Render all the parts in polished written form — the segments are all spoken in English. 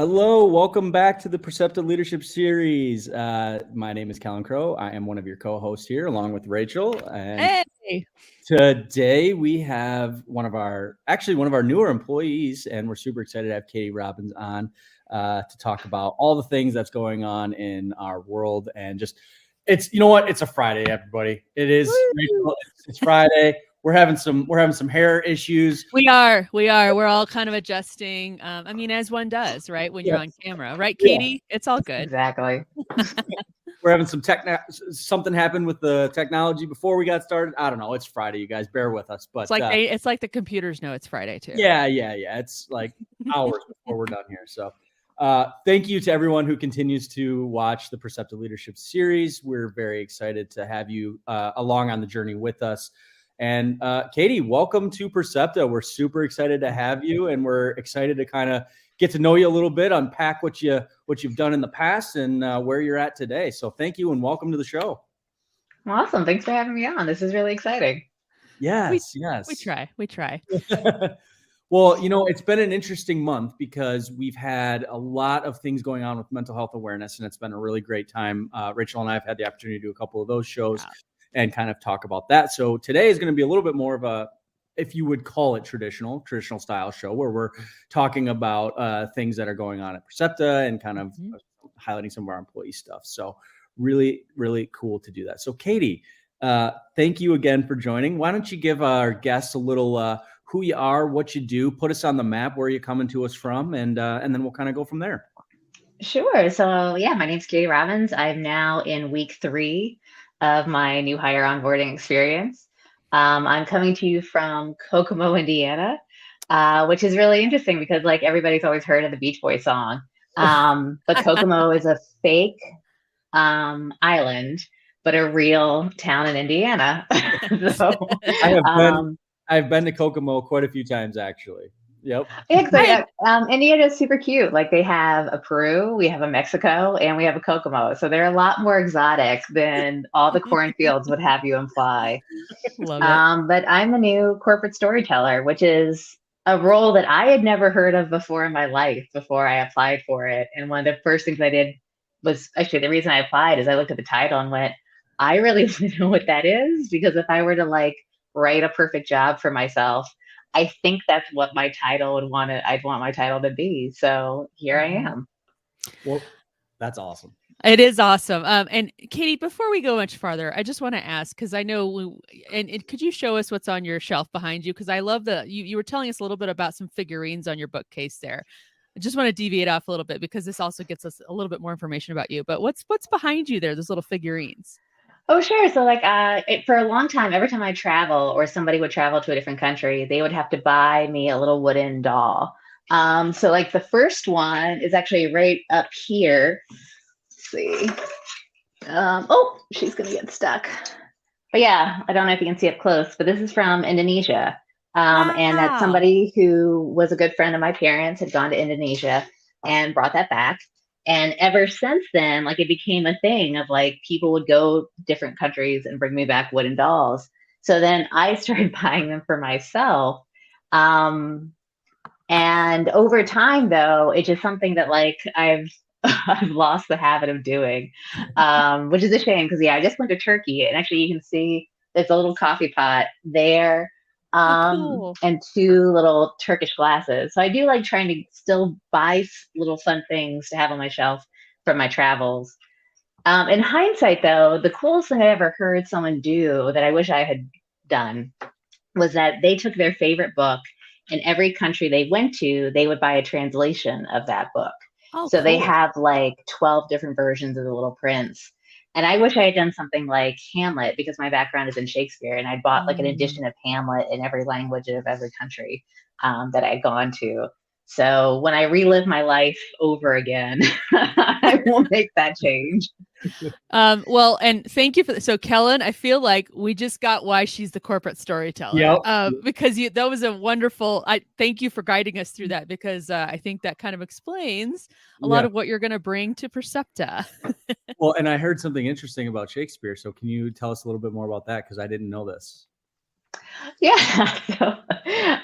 Hello, welcome back to the Percepta Leadership Series. My name is Kellen Crow. I am one of your co-hosts here, along with Rachel. And Hey, today we have one of our newer employees, and we're super excited to have Katie Robbins on to talk about all the things that's going on in our world. And just, it's a Friday, everybody. It is, Rachel, it's Friday. We're having some hair issues. we are. We're all kind of adjusting. As one does, right? When you're on camera, right, Katie? It's all good. Exactly. We're having something happened with the technology before we got started. I don't know. It's Friday, you guys. Bear with us. But it's like the computers know it's Friday too. Yeah. It's like hours before we're done here. So thank you to everyone who continues to watch the Perceptive Leadership Series. We're very excited to have you along on the journey with us. And Katie, welcome to Percepta. We're super excited to have you, and we're excited to kind of get to know you a little bit, unpack what you've done in the past and where you're at today. So thank you and welcome to the show. Awesome. Thanks for having me on. This is really exciting. Yes. We try. Well, it's been an interesting month because we've had a lot of things going on with mental health awareness, and it's been a really great time. Rachel and I have had the opportunity to do a couple of those shows and kind of talk about that. So today is going to be a little bit more of a, if you would call it traditional style show, where we're talking about things that are going on at Percepta and kind of highlighting some of our employee stuff. So really, really cool to do that. So Katie, thank you again for joining. Why don't you give our guests a little who you are, what you do, put us on the map, where you're coming to us from, and then we'll kind of go from there. Sure. So yeah, my name's Katie Robbins. I'm now in week 3 of my new hire onboarding experience. I'm coming to you from Kokomo, Indiana, which is really interesting because like everybody's always heard of the Beach Boys song. But Kokomo is a fake island, but a real town in Indiana. So I've been to Kokomo quite a few times, actually. Yep. Indiana is super cute. Like they have a Peru, we have a Mexico, and we have a Kokomo. So they're a lot more exotic than all the cornfields would have you imply. Love it. But I'm the new corporate storyteller, which is a role that I had never heard of before in my life before I applied for it. And one of the first things I did was actually the reason I applied is I looked at the title and went, I really want to know what that is, because if I were to like write a perfect job for myself, I think that's what my title I'd want my title to be. So here I am. Well, that's awesome. It is awesome. And Katie, before we go much farther, I just want to ask, because I know, could you show us what's on your shelf behind you? Because I love you were telling us a little bit about some figurines on your bookcase there. I just want to deviate off a little bit because this also gets us a little bit more information about you. But what's behind you there, those little figurines? Oh, sure. So like for a long time, every time I travel or somebody would travel to a different country, they would have to buy me a little wooden doll. So like the first one is actually right up here. Let's see. She's going to get stuck. But yeah, I don't know if you can see up close, but this is from Indonesia. And that's somebody who was a good friend of my parents, had gone to Indonesia and brought that back. And ever since then, like it became a thing of like people would go different countries and bring me back wooden dolls. So then I started buying them for myself. And over time, though, it's just something that like I've lost the habit of doing, which is a shame because I just went to Turkey and actually you can see there's a little coffee pot there. Cool. And 2 little Turkish glasses. So I do like trying to still buy little fun things to have on my shelf from my travels. In hindsight, though, the coolest thing I ever heard someone do that I wish I had done was that they took their favorite book, and every country they went to, they would buy a translation of that book. So cool. They have like 12 different versions of The Little Prince. And I wish I had done something like Hamlet, because my background is in Shakespeare, and I bought like an edition of Hamlet in every language of every country that I'd gone to. So when I relive my life over again, I will make that change. Well, and thank you for that. So Kellen, I feel like we just got why she's the corporate storyteller. Yep. Because that was a wonderful, thank you for guiding us through that, because I think that kind of explains a lot of what you're going to bring to Percepta. Well, and I heard something interesting about Shakespeare. So can you tell us a little bit more about that? Because I didn't know this. Yeah. So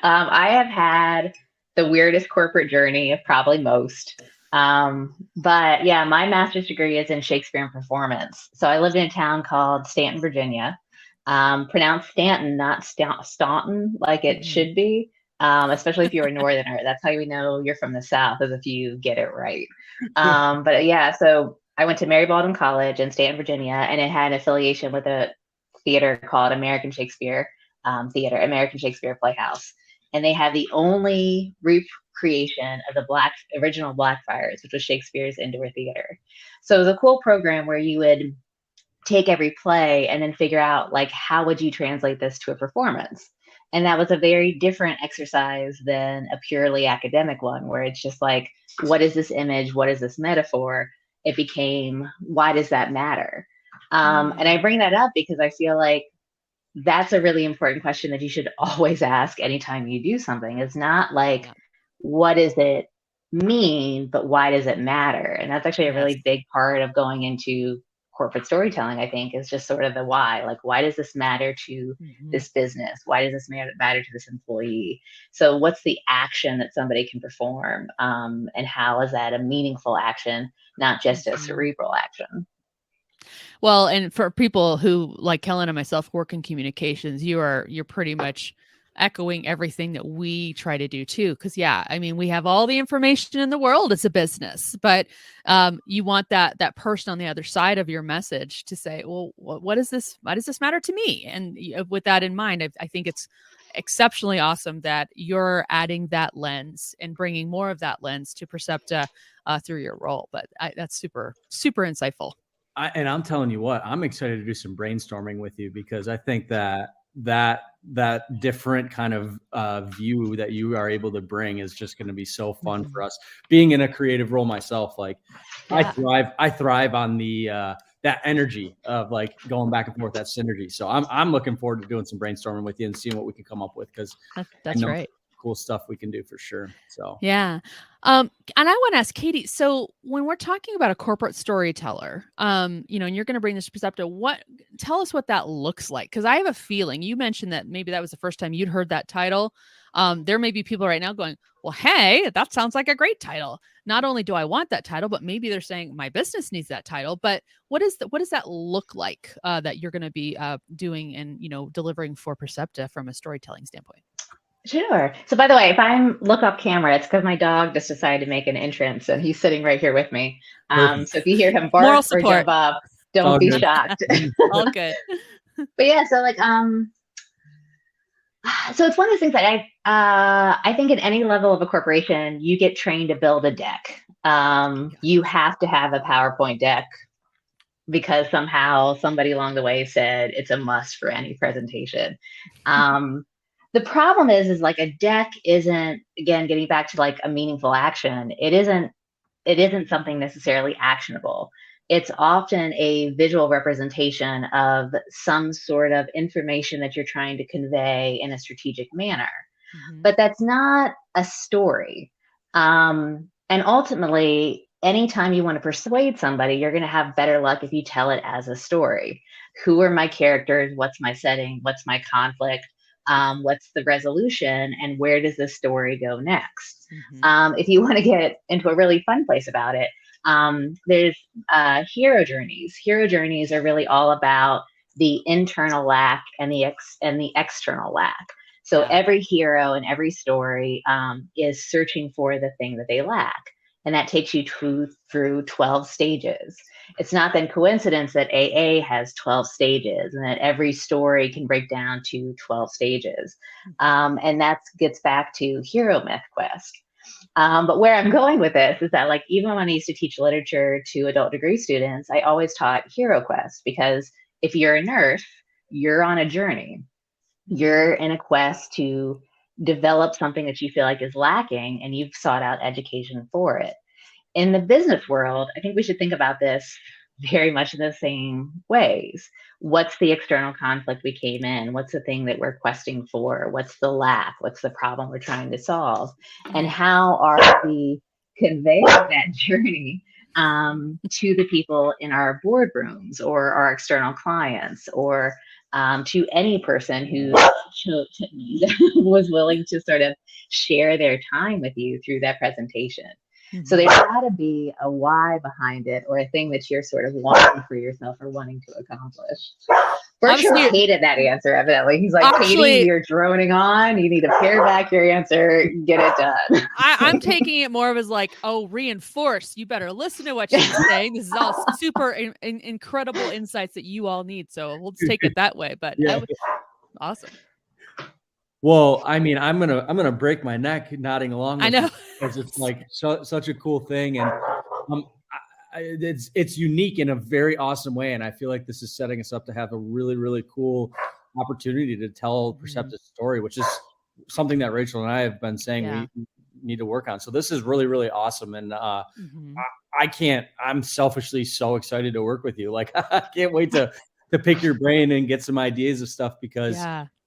I have had the weirdest corporate journey of probably most. But yeah, my master's degree is in Shakespeare and performance. So I lived in a town called Stanton, Virginia. Pronounced Stanton, not Staunton, like it should be. Especially if you're a northerner. That's how you know you're from the South, is if you get it right. But yeah, so I went to Mary Baldwin College in Stanton, Virginia, and it had an affiliation with a theater called American Shakespeare Theater, American Shakespeare Playhouse. And they have the only recreation of the original Blackfriars, which was Shakespeare's indoor theater. So it was a cool program where you would take every play and then figure out, like, how would you translate this to a performance? And that was a very different exercise than a purely academic one, where it's just like, what is this image? What is this metaphor? It became, why does that matter? And I bring that up because I feel like that's a really important question that you should always ask anytime you do something. It's not like, what does it mean, but why does it matter? And that's actually a really big part of going into corporate storytelling, I think, is just sort of the why. Like, why does this matter to this business? Why does this matter to this employee? So what's the action that somebody can perform? And how is that a meaningful action, not just a cerebral action? Well, and for people who, like Kellen and myself, work in communications, you're pretty much echoing everything that we try to do too. Because I mean, we have all the information in the world as a business, but you want that person on the other side of your message to say, well, why does this matter to me? And with that in mind, I think it's exceptionally awesome that you're adding that lens and bringing more of that lens to Percepta through your role. But that's super, super insightful. And I'm telling you what, I'm excited to do some brainstorming with you, because I think that different kind of view that you are able to bring is just going to be so fun for us. Being in a creative role myself, like I thrive on the that energy of like going back and forth, that synergy. So I'm looking forward to doing some brainstorming with you and seeing what we can come up with, because that's right. Cool stuff we can do for sure. So yeah. And I want to ask Katie, so when we're talking about a corporate storyteller, and you're going to bring this to Percepta, tell us what that looks like. Cause I have a feeling you mentioned that maybe that was the first time you'd heard that title. There may be people right now going, well, hey, that sounds like a great title. Not only do I want that title, but maybe they're saying my business needs that title. But what does that look like that you're going to be doing and, delivering for Percepta from a storytelling standpoint? Sure. So by the way, if I look off camera, it's because my dog just decided to make an entrance and he's sitting right here with me. So if you hear him bark or jump up, don't be shocked. All good. But yeah, so like, so it's one of those things that I think at any level of a corporation, you get trained to build a deck. You have to have a PowerPoint deck, because somehow somebody along the way said it's a must for any presentation. The problem is like a deck isn't, again, getting back to like a meaningful action. It isn't something necessarily actionable. It's often a visual representation of some sort of information that you're trying to convey in a strategic manner. But that's not a story. And ultimately, anytime you want to persuade somebody, you're going to have better luck if you tell it as a story. Who are my characters? What's my setting? What's my conflict? What's the resolution, and where does this story go next? If you want to get into a really fun place about it, there's hero journeys. Hero journeys are really all about the internal lack and the external lack. So every hero in every story is searching for the thing that they lack. And that takes you through 12 stages. It's not then coincidence that AA has 12 stages and that every story can break down to 12 stages. And that gets back to Hero Myth Quest. But where I'm going with this is that, like, even when I used to teach literature to adult degree students, I always taught Hero Quest, because if you're a nurse, you're on a journey. You're in a quest to develop something that you feel like is lacking, and you've sought out education for it. In the business world, I think we should think about this very much in the same ways. What's the external conflict we came in? What's the thing that we're questing for? What's the lack? What's the problem we're trying to solve? And how are we conveying that journey to the people in our boardrooms or our external clients, or to any person who was willing to sort of share their time with you through that presentation? So there's got to be a why behind it, or a thing that you're sort of wanting for yourself or wanting to accomplish. Berkshire hated that answer, evidently. He's like, Katie, you're droning on. You need to pare back your answer. Get it done. I'm taking it more of as like, oh, reinforce. You better listen to what she's saying. This is all super incredible insights that you all need. So let's take it that way. But yeah. Awesome. Well, I mean, I'm gonna break my neck nodding along. I know, because it's like such a cool thing, and it's unique in a very awesome way. And I feel like this is setting us up to have a really, really cool opportunity to tell Percepta's story, which is something that Rachel and I have been saying we need to work on. So this is really, really awesome. And I'm selfishly so excited to work with you. Like, I can't wait to pick your brain and get some ideas of stuff, because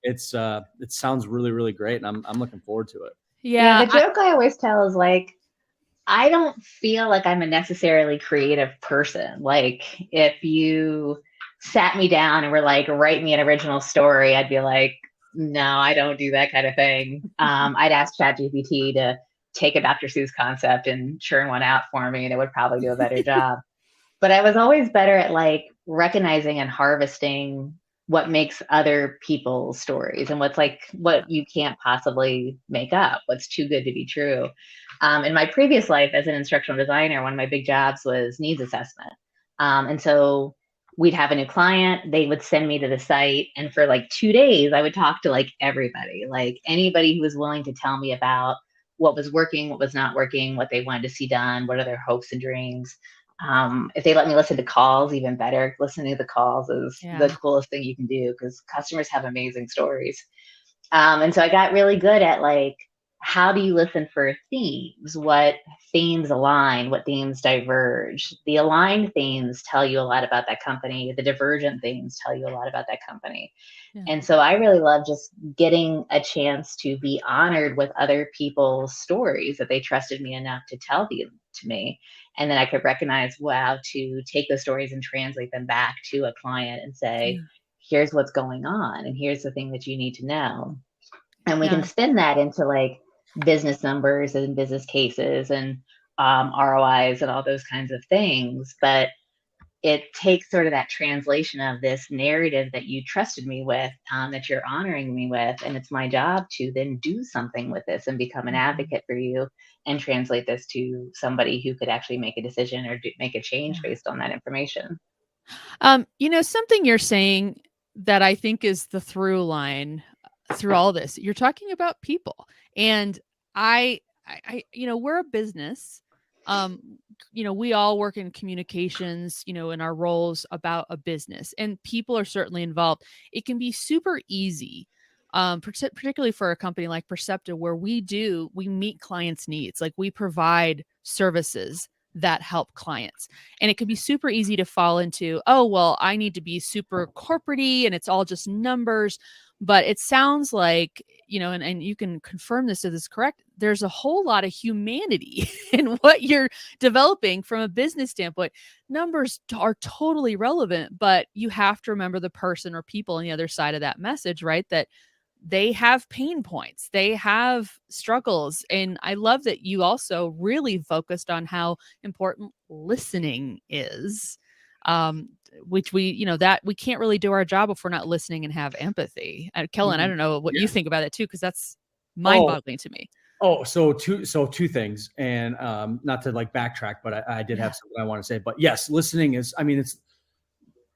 it sounds really, really great. And I'm looking forward to it. Yeah. The joke I always tell is like, I don't feel like I'm a necessarily creative person. Like, if you sat me down and were like, write me an original story, I'd be like, no, I don't do that kind of thing. I'd ask ChatGPT to take a Dr. Seuss concept and churn one out for me, and it would probably do a better job. But I was always better at like recognizing and harvesting what makes other people's stories, and what you can't possibly make up, what's too good to be true. In my previous life as an instructional designer, one of my big jobs was needs assessment. And so we'd have a new client, they would send me to the site, and for like 2 days, I would talk to like everybody, like anybody who was willing to tell me about what was working, what was not working, what they wanted to see done, what are their hopes and dreams. If they let me listen to calls, even better. Listening to the calls is the coolest thing you can do, because customers have amazing stories. And so I got really good at like, how do you listen for themes? What themes align? What themes diverge? The aligned themes tell you a lot about that company. The divergent themes tell you a lot about that company. Yeah. And so I really love just getting a chance to be honored with other people's stories that they trusted me enough to tell them to me. And then I could recognize, wow, to take those stories and translate them back to a client and say, here's what's going on, and here's the thing that you need to know. And we can spin that into like business numbers and business cases and ROIs and all those kinds of things. But it takes sort of that translation of this narrative that you trusted me with, that you're honoring me with. And it's my job to then do something with this and become an advocate for you and translate this to somebody who could actually make a decision or make a change based on that information. Something you're saying that I think is the through line through all this, you're talking about people. And I we're a business. We all work in communications, in our roles about a business, and people are certainly involved. It can be super easy, particularly for a company like Percepta, where we meet clients' needs. Like, we provide services that help clients. And it can be super easy to fall into, oh, well, I need to be super corporate-y and it's all just numbers. But it sounds like, and you can confirm this if this is correct, there's a whole lot of humanity in what you're developing from a business standpoint. Numbers are totally relevant, but you have to remember the person or people on the other side of that message, right? That they have pain points, they have struggles. And I love that you also really focused on how important listening is. Which that we can't really do our job if we're not listening and have empathy. Kellen, I don't know what you think about it too, because that's mind-boggling to me. So two things, and not to like backtrack, but I did have something I want to say. But yes, listening is,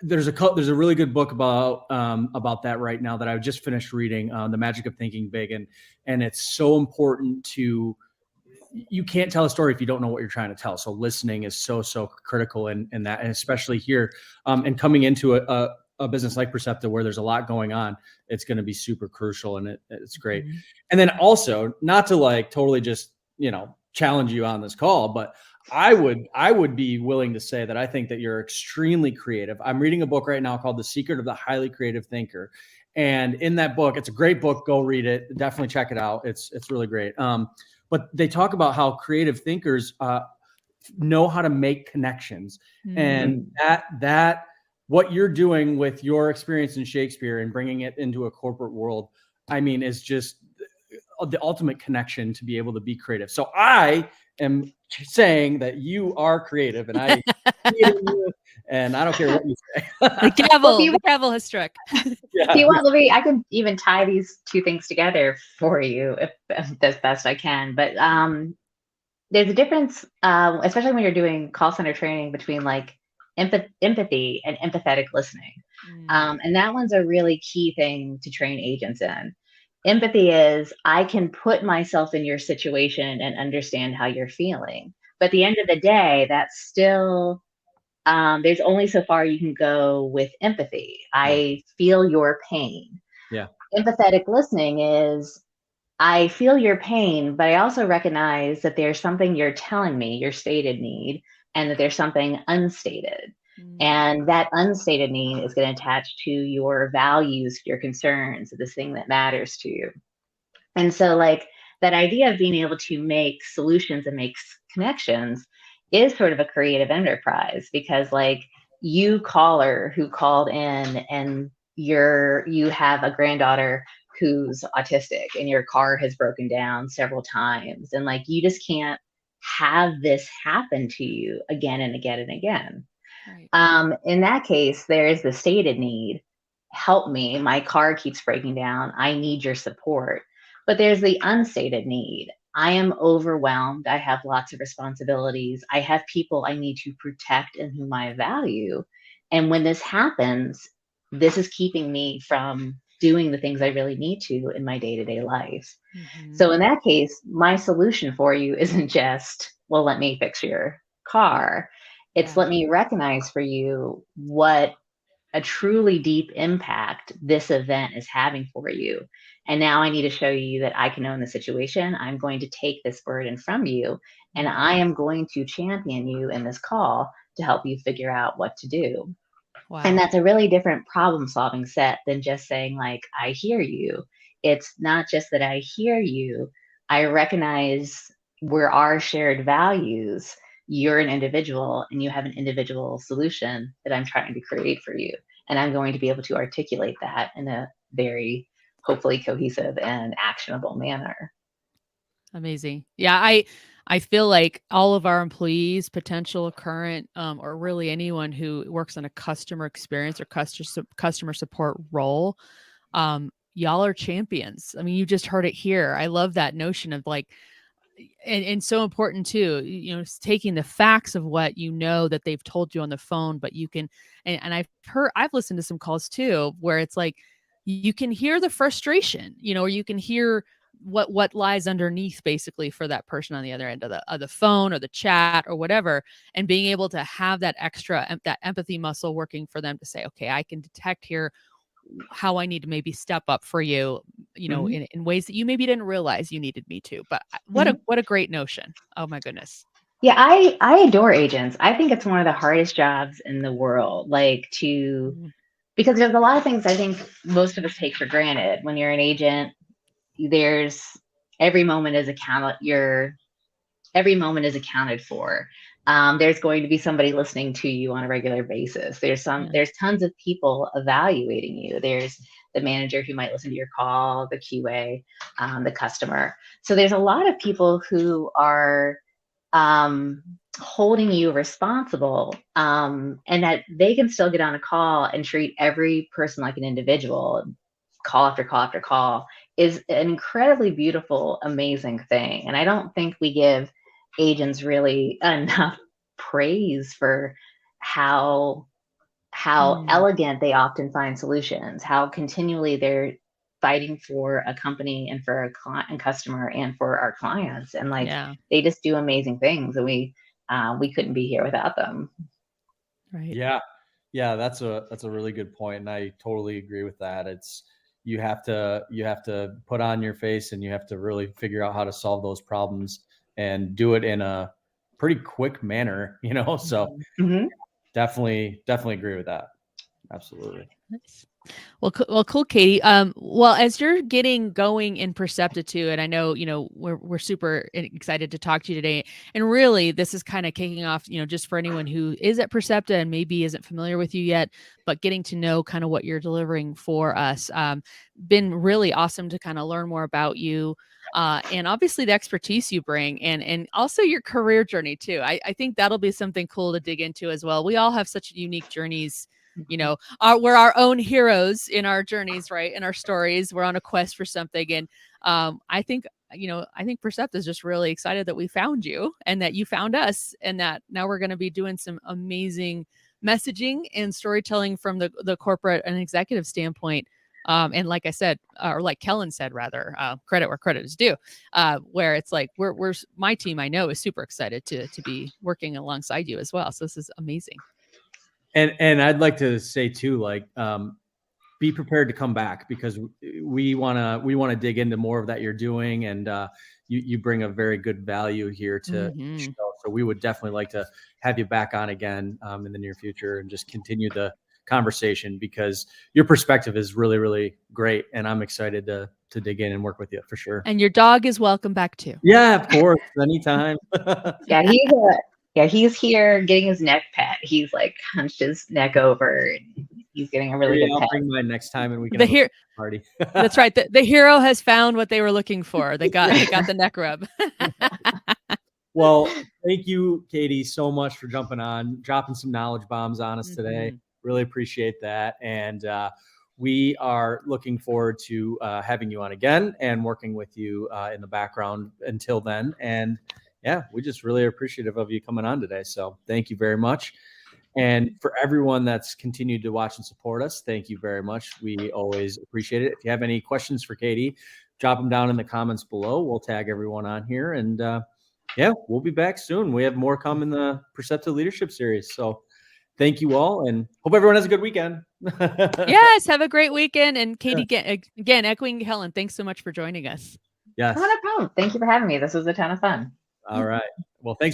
there's a really good book about that right now that I just finished reading, The Magic of Thinking Big, and it's so important to. You can't tell a story if you don't know what you're trying to tell. So listening is so critical in that, and especially here, and coming into a business like Percepta where there's a lot going on, it's going to be super crucial, and it's great. Mm-hmm. And then also, not to like totally just challenge you on this call, but I would be willing to say that I think that you're extremely creative. I'm reading a book right now called The Secret of the Highly Creative Thinker, and in that book, it's a great book. Go read it. Definitely check it out. It's really great. But they talk about how creative thinkers know how to make connections, and that what you're doing with your experience in Shakespeare and bringing it into a corporate world, is just the ultimate connection to be able to be creative. So I am saying that you are creative, and I see it in you, and I don't care what you say. The gavel has struck. If you want, Louis, I can even tie these two things together for you if as best I can. But there's a difference, especially when you're doing call center training, between like empathy and empathetic listening. And that one's a really key thing to train agents in. Empathy is, I can put myself in your situation and understand how you're feeling. But at the end of the day, that's still, there's only so far you can go with empathy. I feel your pain. Yeah. Empathetic listening is, I feel your pain, but I also recognize that there's something you're telling me, your stated need, and that there's something unstated. And that unstated need is going to attach to your values, your concerns, this thing that matters to you. And so, like, that idea of being able to make solutions and make connections is sort of a creative enterprise, because, like, you caller who called in and you have a granddaughter who's autistic and your car has broken down several times, and like, you just can't have this happen to you again and again and again. Right. In that case, there is the stated need. Help me. My car keeps breaking down. I need your support. But there's the unstated need. I am overwhelmed. I have lots of responsibilities. I have people I need to protect and whom I value. And when this happens, this is keeping me from doing the things I really need to in my day-to-day life. So in that case, my solution for you isn't just, well, let me fix your car. It's let me recognize for you what a truly deep impact this event is having for you. And now I need to show you that I can own the situation. I'm going to take this burden from you, and I am going to champion you in this call to help you figure out what to do. Wow. And that's a really different problem solving set than just saying, like, I hear you. It's not just that I hear you. I recognize where our shared values, you're an individual and you have an individual solution that I'm trying to create for you. And I'm going to be able to articulate that in a very, hopefully, cohesive and actionable manner. Amazing. Yeah, I feel like all of our employees, potential, current, or really anyone who works on a customer experience or customer support role, y'all are champions. I mean, you just heard it here. I love that notion of like, and so important too, you know, taking the facts of what you know that they've told you on the phone, but you can, and I've listened to some calls too, where it's like, you can hear the frustration, you know, or you can hear what lies underneath basically for that person on the other end of the phone or the chat or whatever, and being able to have that extra, that empathy muscle working for them to say, okay, I can detect here how I need to maybe step up for you, you know, in ways that you maybe didn't realize you needed me to. But what a great notion. Oh my goodness. Yeah, I adore agents. I think it's one of the hardest jobs in the world, like because there's a lot of things I think most of us take for granted. When you're an agent, there's every moment is accounted for. There's going to be somebody listening to you on a regular basis. There's tons of people evaluating you. There's the manager who might listen to your call, the QA, the customer. So there's a lot of people who are holding you responsible, and that they can still get on a call and treat every person like an individual, call after call after call, is an incredibly beautiful, amazing thing. And I don't think we give agents really enough praise for how elegant they often find solutions, how continually they're fighting for a company and for a client and customer and for our clients, and like they just do amazing things, and we couldn't be here without them. Right. Yeah, that's a really good point, and I totally agree with that. It's you have to put on your face, and you have to really figure out how to solve those problems and do it in a pretty quick manner, you know. So definitely agree with that. Absolutely. Nice. Well, cool, Katie. Well, as you're getting going in Percepta too, and I know, we're super excited to talk to you today. And really, this is kind of kicking off, just for anyone who is at Percepta and maybe isn't familiar with you yet, but getting to know kind of what you're delivering for us. Been really awesome to kind of learn more about you. And obviously the expertise you bring and also your career journey too. I think that'll be something cool to dig into as well. We all have such unique journeys. We're our own heroes in our journeys, right? In our stories, we're on a quest for something. And I think Percepta is just really excited that we found you and that you found us, and that now we're going to be doing some amazing messaging and storytelling from the corporate and executive standpoint. And like I said, or like Kellen said, rather, credit where credit is due, where it's like we're my team, I know, is super excited to be working alongside you as well. So this is amazing. And I'd like to say too, like, be prepared to come back, because we want to dig into more of that you're doing, and you bring a very good value here to the show. So we would definitely like to have you back on again in the near future and just continue the conversation, because your perspective is really, really great, and I'm excited to dig in and work with you for sure. And your dog is welcome back too. Yeah, of course, anytime. He's here getting his neck pet. He's like hunched his neck over, and he's getting a really good pet. I'll bring mine next time, and we can have a party. That's right. The hero has found what they were looking for. They got the neck rub. Well, thank you, Katie, so much for jumping on, dropping some knowledge bombs on us today. Really appreciate that. And we are looking forward to having you on again and working with you in the background until then. And yeah, we just really appreciative of you coming on today. So thank you very much. And for everyone that's continued to watch and support us, thank you very much. We always appreciate it. If you have any questions for Katie, drop them down in the comments below. We'll tag everyone on here. And we'll be back soon. We have more come in the Percepta Leadership Series. So thank you all, and hope everyone has a good weekend. Yes, have a great weekend. And Katie, again, echoing Helen, thanks so much for joining us. Yes. Oh, no problem. Thank you for having me. This was a ton of fun. All right. Well, thanks.